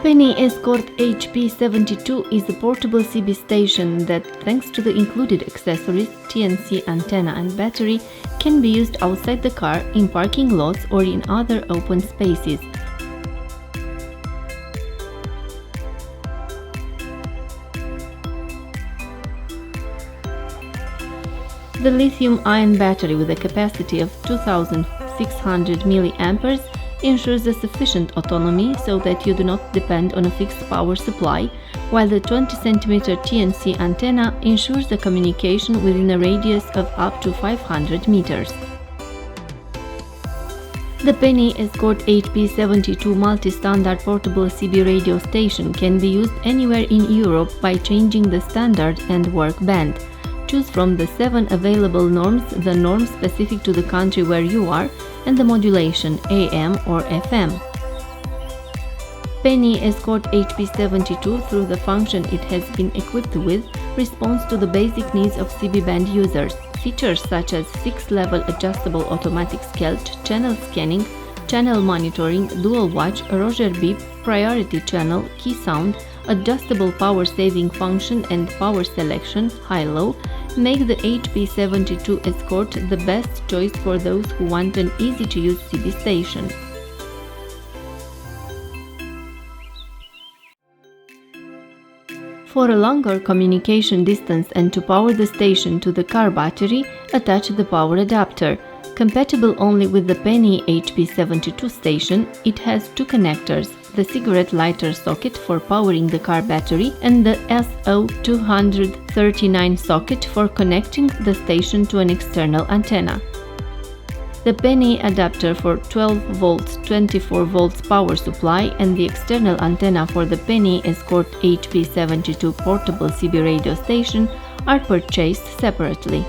PNI Escort HP 72 is a portable CB station that, thanks to the included accessories, TNC antenna and battery, can be used outside the car, in parking lots or in other open spaces. The lithium-ion battery with a capacity of 2600 mAh ensures a sufficient autonomy so that you do not depend on a fixed power supply, while the 20 cm TNC antenna ensures the communication within a radius of up to 500 meters. The PNI Escort HP 72 multi-standard portable CB radio station can be used anywhere in Europe by changing the standard and work band. Choose from the 7 available norms the norm specific to the country where you are and the modulation AM or FM. PNI Escort HP 72, through the function it has been equipped with, responds to the basic needs of CB band users. Features such as 6-level adjustable automatic squelch, channel scanning, channel monitoring, dual watch, Roger beep, priority channel, key sound, adjustable power saving function and power selection, high-low, make the HP 72 Escort the best choice for those who want an easy-to-use CB station. For a longer communication distance and to power the station to the car battery, attach the power adapter. Compatible only with the PNI HP 72 station, it has 2 connectors: the cigarette lighter socket for powering the car battery and the SO239 socket for connecting the station to an external antenna. The PNI adapter for 12 volts 24 volts power supply and the external antenna for the PNI Escort HP 72 portable CB radio station are purchased separately.